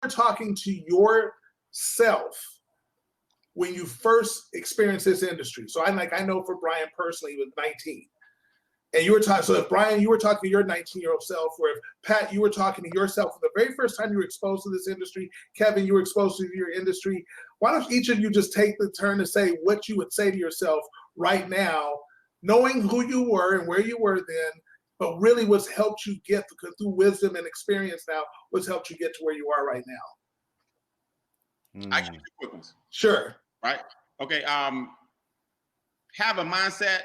talking to yourself when you first experienced this industry. So I know for Brian personally, he was 19. And you were talking, so if Brian, you were talking to your 19-year-old self, or if Pat, you were talking to yourself for the very first time you were exposed to this industry, Kevin, you were exposed to your industry, why don't each of you just take the turn to say what you would say to yourself right now, knowing who you were and where you were then, but really what's helped you get through wisdom and experience now, what's helped you get to where you are right now? I can do quick ones. Sure. Right? Okay. Have a mindset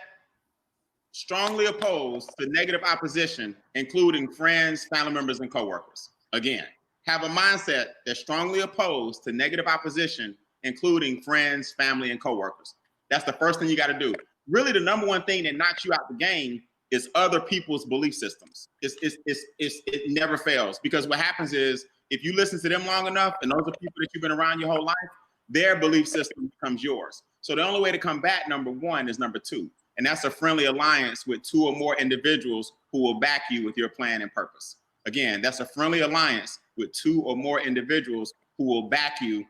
strongly opposed to negative opposition, including friends, family members, and coworkers. Again, have a mindset that's strongly opposed to negative opposition, including friends, family, and coworkers. That's the first thing you got to do. Really, the number one thing that knocks you out the game is other people's belief systems. It never fails, because what happens is if you listen to them long enough, and those are people that you've been around your whole life, their belief system becomes yours. So the only way to combat number one is number two. And that's a friendly alliance with two or more individuals who will back you with your plan and purpose. Again, that's a friendly alliance with two or more individuals who will back you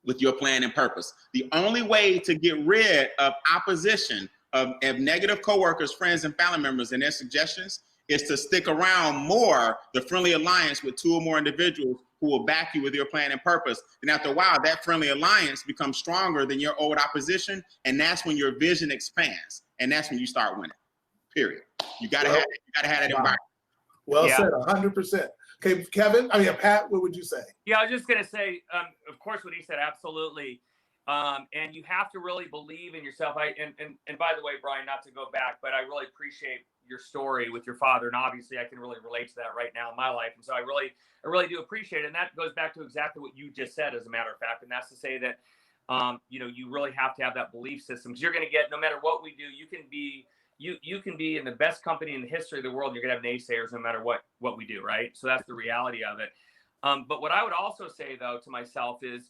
with your plan and purpose. The only way to get rid of opposition of negative coworkers, friends, and family members and their suggestions is to stick around more the friendly alliance with two or more individuals who will back you with your plan and purpose. And after a while, that friendly alliance becomes stronger than your old opposition. And that's when your vision expands. And that's when you start winning, period. You gotta have that environment. Well said, 100%. Okay, Kevin, Pat, what would you say? Yeah, I was just gonna say, of course, what he said, absolutely. And you have to really believe in yourself. And by the way, Brian, not to go back, but I really appreciate your story with your father, and obviously I can really relate to that right now in my life. And so I really do appreciate it. And that goes back to exactly what you just said, as a matter of fact, and that's to say that you really have to have that belief system, because you're going to get, no matter what we do, you can be in the best company in the history of the world, and you're going to have naysayers no matter what we do, right? So that's the reality of it. But what I would also say, though, to myself is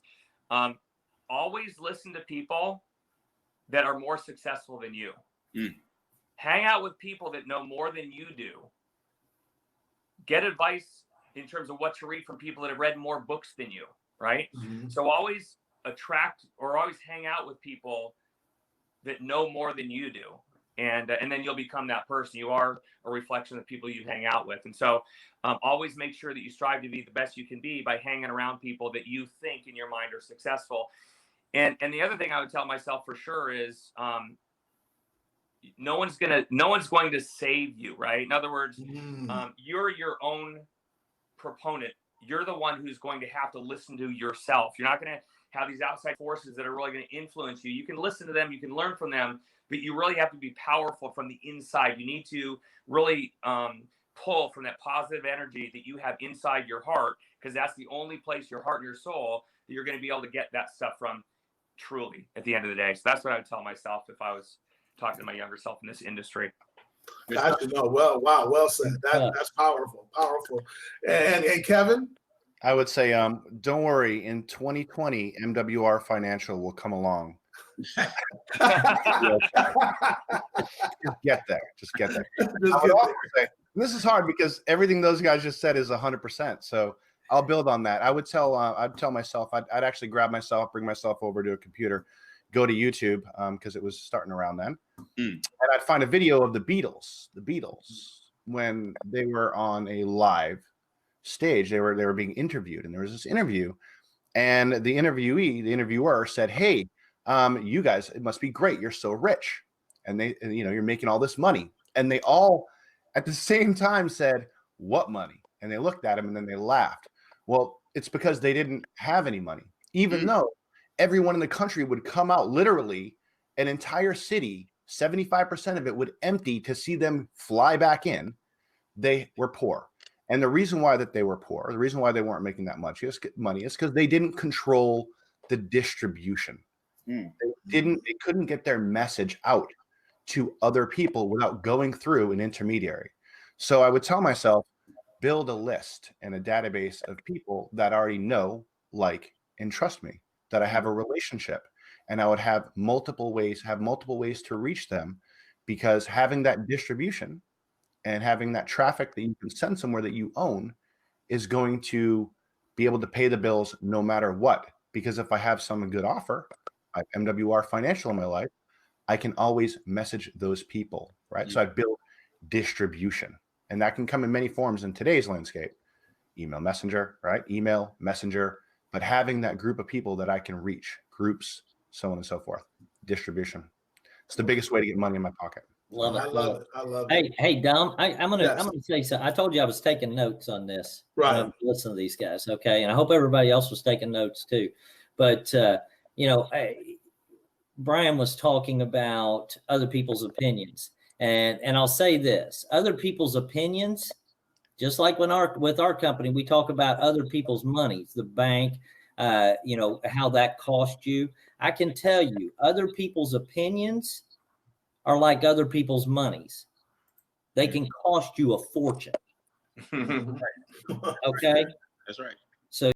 always listen to people that are more successful than you. Hang out with people that know more than you do. Get advice in terms of what to read from people that have read more books than you, right? Mm-hmm. So always attract or always hang out with people that know more than you do. And then you'll become that person. You are a reflection of the people you hang out with. And so always make sure that you strive to be the best you can be by hanging around people that you think in your mind are successful. And the other thing I would tell myself for sure is no one's going to save you, right? In other words, you're your own proponent. You're the one who's going to have to listen to yourself. You're not going to have these outside forces that are really going to influence you. You can listen to them, you can learn from them, but you really have to be powerful from the inside. You need to really pull from that positive energy that you have inside your heart, because that's the only place, your heart and your soul, that you're going to be able to get that stuff from, truly, at the end of the day. So that's what I would tell myself if I was talking to my younger self in this industry. Well said. That's powerful. And Kevin? I would say, don't worry. In 2020, MWR Financial will come along. Just get there. I would also say, this is hard because everything those guys just said is 100%. So I'll build on that. I'd tell myself, I'd actually bring myself over to a computer, go to YouTube, because it was starting around then, and I'd find a video of the Beatles when they were on a live stage. They were being interviewed, and there was this interview, and the interviewer said, "Hey, you guys, it must be great. You're so rich, and you're making all this money." And they all at the same time said, "What money?" And they looked at him, and then they laughed. Well, it's because they didn't have any money, even though everyone in the country would come out, literally an entire city, 75% of it would empty to see them fly back in. They were poor. And the reason why that they were poor, the reason why they weren't making that much money is because they didn't control the distribution. They couldn't get their message out to other people without going through an intermediary. So I would tell myself, build a list and a database of people that already know, like, and trust me, that I have a relationship, and I would have multiple ways to reach them, because having that distribution and having that traffic that you can send somewhere that you own is going to be able to pay the bills no matter what. Because if I have some good offer, I have MWR Financial in my life, I can always message those people, right? So I built distribution, and that can come in many forms in today's landscape. Email messenger, right? Email messenger, but having that group of people that I can reach, groups, so on and so forth. Distribution. It's the biggest way to get money in my pocket. Love it. I love it. I love it. Hey, Dom, I'm gonna Yes. tell you something. I told you I was taking notes on this. Right. Listen to these guys, okay? And I hope everybody else was taking notes too. But Brian was talking about other people's opinions, and I'll say this: other people's opinions, just like with our company, we talk about other people's monies, the bank, how that cost you. I can tell you, other people's opinions are like other people's monies. They can cost you a fortune. Okay. That's right.